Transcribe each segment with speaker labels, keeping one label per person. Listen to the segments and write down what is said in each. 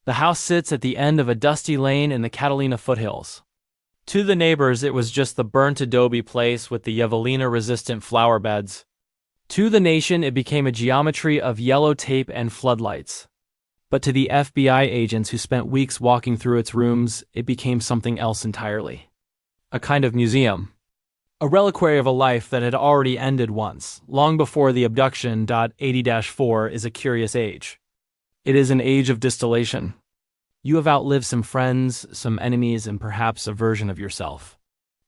Speaker 1: The house sits at the end of a dusty lane in the Catalina foothills. To the neighbors, it was just the burnt adobe place with the javelina-resistant flower beds. To the nation, it became a geometry of yellow tape and floodlights. But to the FBI agents who spent weeks walking through its rooms, it became something else entirely. A kind of museum. A reliquary of a life that had already ended once, long before the abduction. 80-4 is a curious age. It is an age of distillation. You have outlived some friends, some enemies, and perhaps a version of yourself.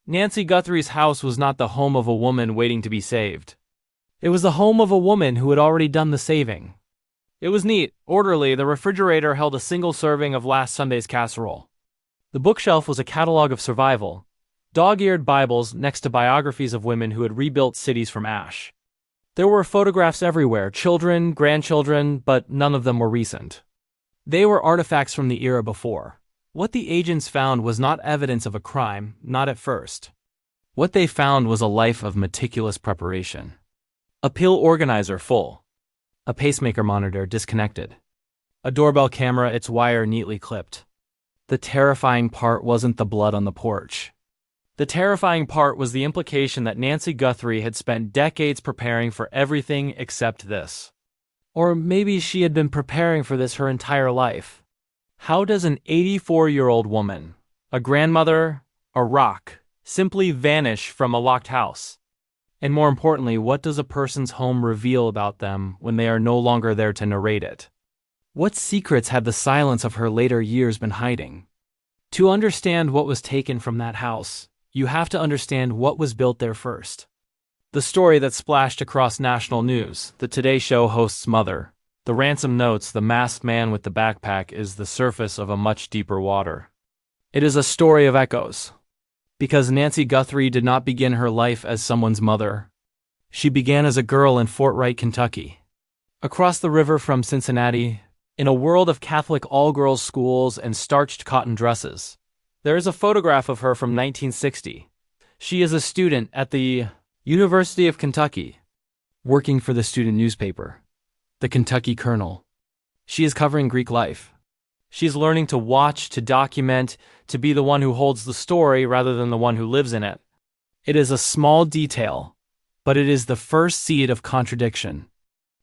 Speaker 1: Nancy Guthrie's house was not the home of a woman waiting to be saved. It was the home of a woman who had already done the saving. It was neat, orderly. The refrigerator held a single serving of last Sunday's casserole. The bookshelf was a catalog of survival, dog-eared Bibles next to biographies of women who had rebuilt cities from ash. There were photographs everywhere, children, grandchildren, but none of them were recent. They were artifacts from the era before. What the agents found was not evidence of a crime, not at first. What they found was a life of meticulous preparation. A pill organizer full. A pacemaker monitor disconnected. A doorbell camera, its wire neatly clipped. The terrifying part wasn't the blood on the porch. The terrifying part was the implication that Nancy Guthrie had spent decades preparing for everything except this. Or maybe she had been preparing for this her entire life. How does an 84-year-old woman, a grandmother, a rock, simply vanish from a locked house? And more importantly, what does a person's home reveal about them when they are no longer there to narrate it? What secrets had the silence of her later years been hiding? To understand what was taken from that house, you have to understand what was built there first. The story that splashed across national news, the Today Show host's mother, the ransom notes, the masked man with the backpack is the surface of a much deeper water. It is a story of echoes. Because Nancy Guthrie did not begin her life as someone's mother. She began as a girl in Fort Wright, Kentucky. Across the river from Cincinnati, in a world of Catholic all-girls schools and starched cotton dresses. There is a photograph of her from 1960. She is a student at the University of Kentucky, working for the student newspaper, the Kentucky Colonel. She is covering Greek life. She is learning to watch, to document, to be the one who holds the story rather than the one who lives in it. It is a small detail, but it is the first seed of contradiction.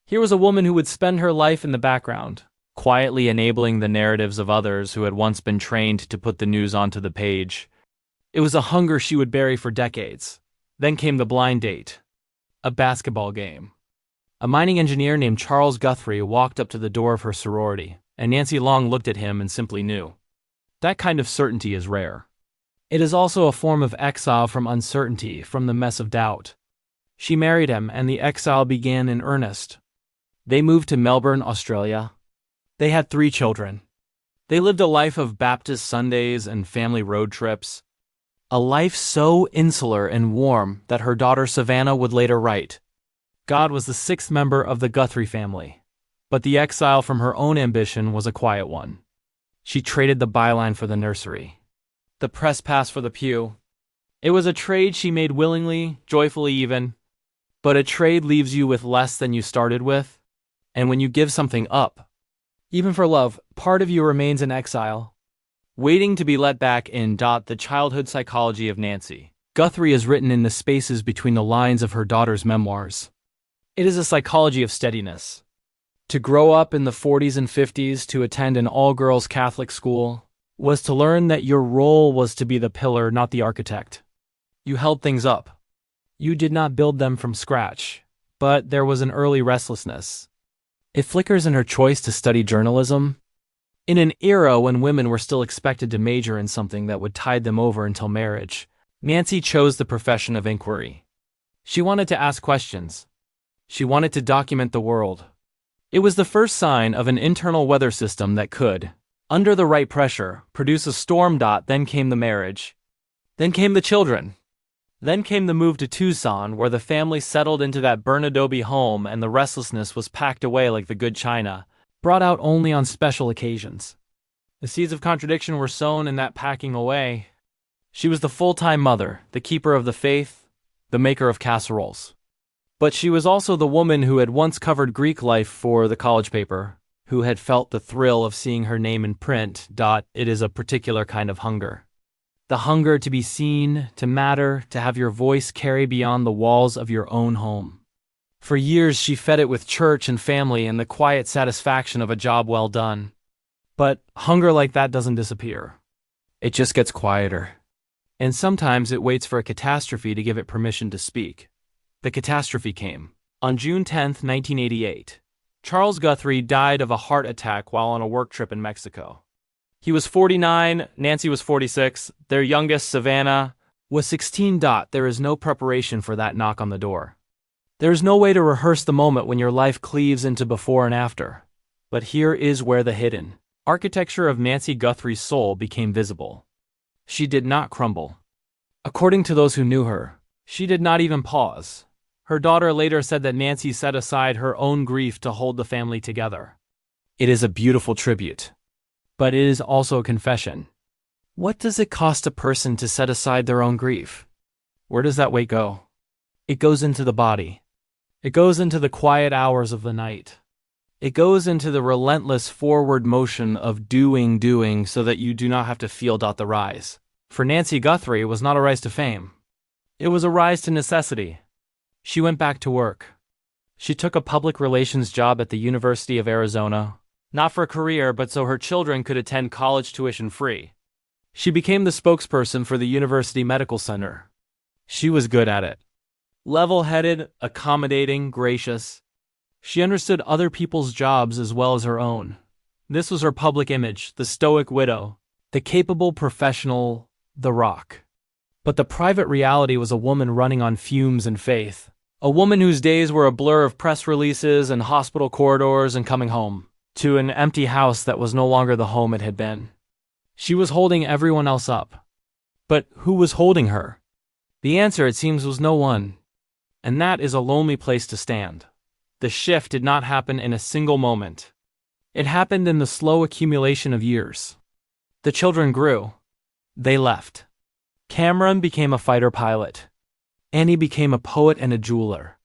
Speaker 1: Here was a woman who would spend her life in the background, quietly enabling the narratives of others who had once been trained to put the news onto the page. It was a hunger she would bury for decades. Then came the blind date. A basketball game. A mining engineer named Charles Guthrie walked up to the door of her sorority, and Nancy Long looked at him and simply knew. That kind of certainty is rare. It is also a form of exile from uncertainty, from the mess of doubt. She married him, and the exile began in earnest. They moved to Melbourne, Australia. They had 3 children. They lived a life of Baptist Sundays and family road trips. A life so insular and warm that her daughter Savannah would later write, God was the 6th member of the Guthrie family, but the exile from her own ambition was a quiet one. She traded the byline for the nursery, the press pass for the pew. It was a trade she made willingly, joyfully even, but a trade leaves you with less than you started with, and when you give something up, even for love, part of you remains in exile, waiting to be let back in. The childhood psychology of Nancy Guthrie is written in the spaces between the lines of her daughter's memoirs. It is a psychology of steadiness. To grow up in the 40s and 50s to attend an all-girls Catholic school was to learn that your role was to be the pillar, not the architect. You held things up. You did not build them from scratch, but there was an early restlessness. It flickers in her choice to study journalism. In an era when women were still expected to major in something that would tide them over until marriage, Nancy chose the profession of inquiry. She wanted to ask questions. She wanted to document the world. It was the first sign of an internal weather system that could, under the right pressure, produce a storm. Then came the marriage. Then came the children. Then came the move to Tucson, where the family settled into that burnt adobe home and the restlessness was packed away like the good china, brought out only on special occasions. The seeds of contradiction were sown in that packing away. She was the full-time mother, the keeper of the faith, the maker of casseroles. But she was also the woman who had once covered Greek life for the college paper. who had felt the thrill of seeing her name in print. It is a particular kind of hunger. The hunger to be seen, to matter, to have your voice carry beyond the walls of your own home. For years she fed it with church and family and the quiet satisfaction of a job well done. But hunger like that doesn't disappear. It just gets quieter. And sometimes it waits for a catastrophe to give it permission to speak. The catastrophe came. On June 10, 1988, Charles Guthrie died of a heart attack while on a work trip in Mexico. He was 49, Nancy was 46, their youngest, Savannah, was 16. There is no preparation for that knock on the door. There is no way to rehearse the moment when your life cleaves into before and after. But here is where the hidden architecture of Nancy Guthrie's soul became visible. She did not crumble. According to those who knew her, she did not even pause. Her daughter later said that Nancy set aside her own grief to hold the family together. It is a beautiful tribute. But it is also a confession. What does it cost a person to set aside their own grief? Where does that weight go? It goes into the body. It goes into the quiet hours of the night. It goes into the relentless forward motion of doing so that you do not have to feel the rise. For Nancy Guthrie, it was not a rise to fame. It was a rise to necessity. She went back to work. She took a public relations job at the University of Arizona, not for a career, but so her children could attend college tuition free. She became the spokesperson for the University Medical Center. She was good at it. Level-headed, accommodating, gracious. She understood other people's jobs as well as her own. This was her public image, the stoic widow, the capable professional, the rock. But the private reality was a woman running on fumes and faith. A woman whose days were a blur of press releases and hospital corridors and coming home to an empty house that was no longer the home it had been. She was holding everyone else up. But who was holding her? The answer, it seems, was no one. And that is a lonely place to stand. The shift did not happen in a single moment. It happened in the slow accumulation of years. The children grew. They left. Cameron became a fighter pilot. Annie became a poet and a jeweler.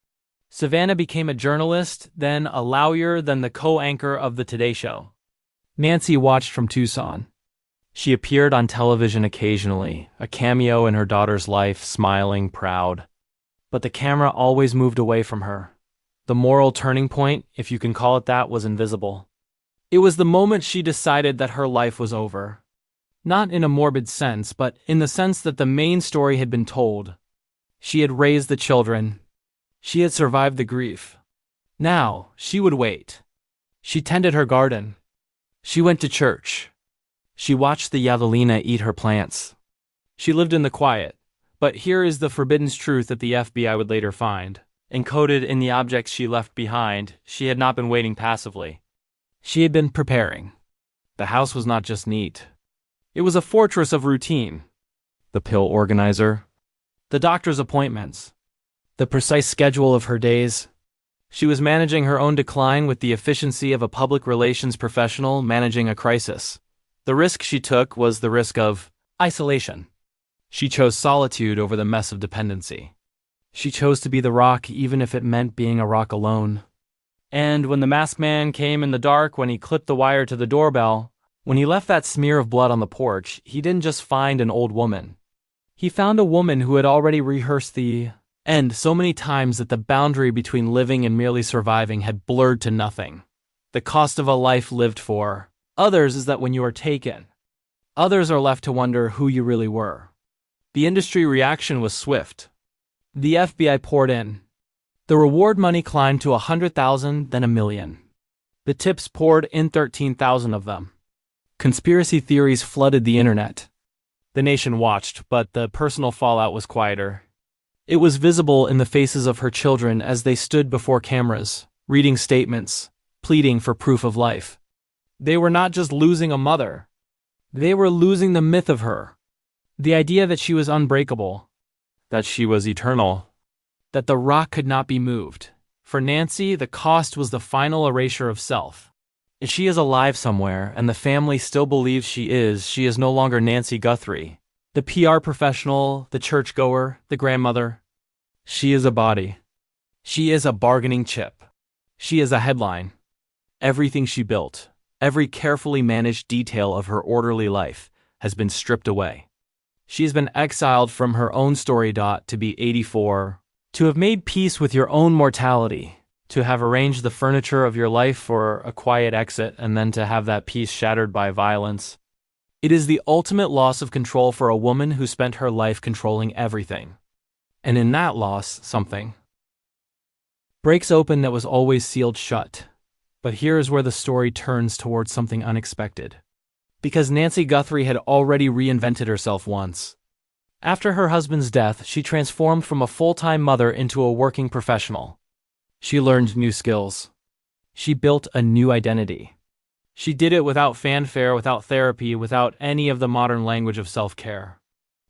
Speaker 1: Savannah became a journalist, then a lawyer, then the co-anchor of the Today Show. Nancy watched from Tucson. She appeared on television occasionally, a cameo in her daughter's life, smiling, proud. But the camera always moved away from her. The moral turning point, if you can call it that, was invisible. It was the moment she decided that her life was over. Not in a morbid sense, but in the sense that the main story had been told. She had raised the children. She had survived the grief. Now, she would wait. She tended her garden. She went to church. She watched the javelina eat her plants. She lived in the quiet. But here is the forbidden truth that the FBI would later find. Encoded in the objects she left behind, she had not been waiting passively. She had been preparing. The house was not just neat. It was a fortress of routine. The pill organizer. The doctor's appointments. The precise schedule of her days. She was managing her own decline with the efficiency of a public relations professional managing a crisis. The risk she took was the risk of isolation. She chose solitude over the mess of dependency. She chose to be the rock even if it meant being a rock alone. And when the masked man came in the dark, when he clipped the wire to the doorbell, when he left that smear of blood on the porch, he didn't just find an old woman. He found a woman who had already rehearsed the end so many times that the boundary between living and merely surviving had blurred to nothing. The cost of a life lived for others is that when you are taken, others are left to wonder who you really were. The industry reaction was swift. The FBI poured in. The reward money climbed to 100,000, then 1 million. The tips poured in, 13,000 of them. Conspiracy theories flooded the internet. The nation watched, but the personal fallout was quieter. It was visible in the faces of her children as they stood before cameras, reading statements, pleading for proof of life. They were not just losing a mother. They were losing the myth of her. The idea that she was unbreakable, that she was eternal, that the rock could not be moved. For Nancy, the cost was the final erasure of self. If she is alive somewhere, and the family still believes she is no longer Nancy Guthrie, the PR professional, the churchgoer, the grandmother. She is a body. She is a bargaining chip. She is a headline. Everything she built, every carefully managed detail of her orderly life, has been stripped away. She has been exiled from her own story. To be 84, to have made peace with your own mortality, to have arranged the furniture of your life for a quiet exit, and then to have that peace shattered by violence. It is the ultimate loss of control for a woman who spent her life controlling everything. And in that loss, something breaks open that was always sealed shut. But here is where the story turns towards something unexpected. Because Nancy Guthrie had already reinvented herself once. After her husband's death, she transformed from a full-time mother into a working professional. She learned new skills. She built a new identity. She did it without fanfare, without therapy, without any of the modern language of self-care.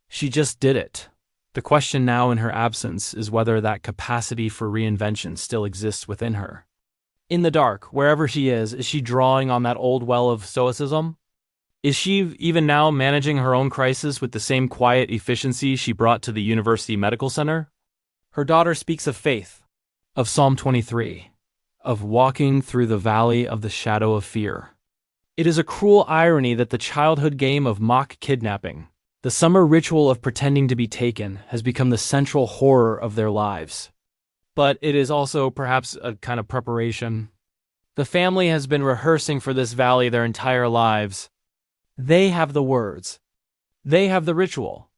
Speaker 1: She just did it. The question now in her absence is whether that capacity for reinvention still exists within her. In the dark, wherever she is she drawing on that old well of stoicism? Is she even now managing her own crisis with the same quiet efficiency she brought to the University Medical Center? Her daughter speaks of faith, of Psalm 23, of walking through the valley of the shadow of fear. It is a cruel irony that the childhood game of mock kidnapping, the summer ritual of pretending to be taken, has become the central horror of their lives. But it is also perhaps a kind of preparation. The family has been rehearsing for this valley their entire lives. They have the words. They have the ritual.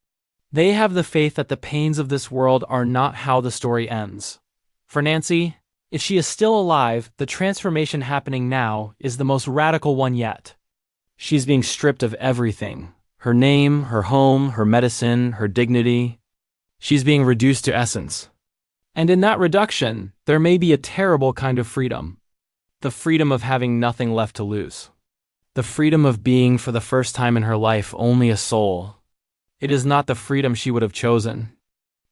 Speaker 1: They have the faith that the pains of this world are not how the story ends. For Nancy, if she is still alive, the transformation happening now is the most radical one yet. She's being stripped of everything. Her name, her home, her medicine, her dignity. She's being reduced to essence. And in that reduction, there may be a terrible kind of freedom. The freedom of having nothing left to lose. The freedom of being, for the first time in her life, only a soul. It is not the freedom she would have chosen.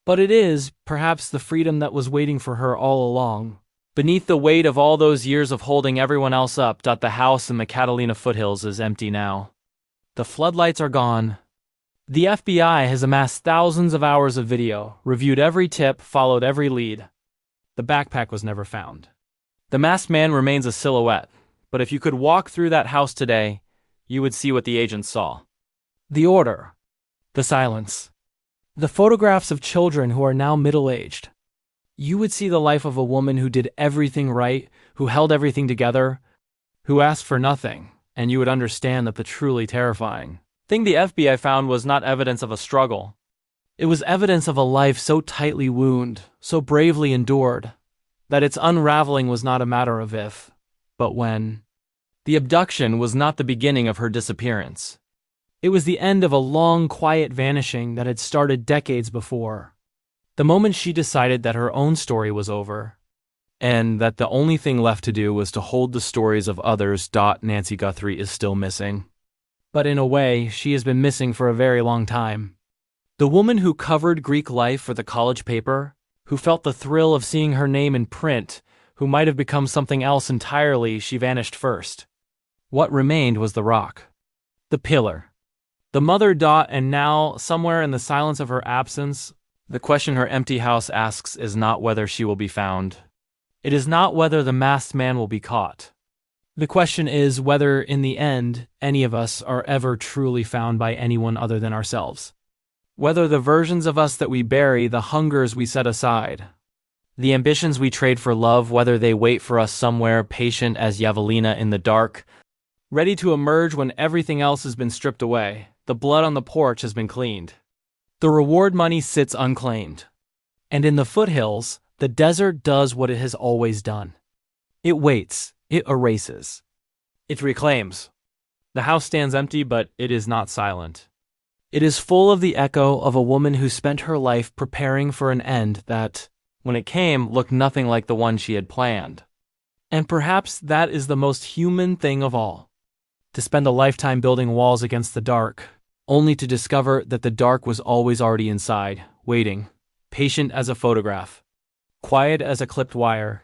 Speaker 1: But it is, perhaps, the freedom that was waiting for her all along. Beneath the weight of all those years of holding everyone else up, the house in the Catalina foothills is empty now. The floodlights are gone. The FBI has amassed thousands of hours of video, reviewed every tip, followed every lead. The backpack was never found. The masked man remains a silhouette, but if you could walk through that house today, you would see what the agents saw. The order. The silence. The photographs of children who are now middle-aged. You would see the life of a woman who did everything right, who held everything together, who asked for nothing, and you would understand that the truly terrifying thing the FBI found was not evidence of a struggle. It was evidence of a life so tightly wounded, so bravely endured, that its unraveling was not a matter of if, but when. The abduction was not the beginning of her disappearance. It was the end of a long, quiet vanishing that had started decades before. The moment she decided that her own story was over, and that the only thing left to do was to hold the stories of others. Nancy Guthrie is still missing. But in a way, she has been missing for a very long time. The woman who covered Greek life for the college paper, who felt the thrill of seeing her name in print, who might have become something else entirely, she vanished first. What remained was the rock. The pillar. The mother. And now, somewhere in the silence of her absence, the question her empty house asks is not whether she will be found. It is not whether the masked man will be caught. The question is whether, in the end, any of us are ever truly found by anyone other than ourselves. Whether the versions of us that we bury, the hungers we set aside, the ambitions we trade for love, whether they wait for us somewhere, patient as Javelina in the dark, ready to emerge when everything else has been stripped away, the blood on the porch has been cleaned. The reward money sits unclaimed. And in the foothills, the desert does what it has always done. It waits. It erases. It reclaims. The house stands empty, but it is not silent. It is full of the echo of a woman who spent her life preparing for an end that, when it came, looked nothing like the one she had planned. And perhaps that is the most human thing of all. To spend a lifetime building walls against the dark, only to discover that the dark was always already inside, waiting, patient as a photograph, quiet as a clipped wire,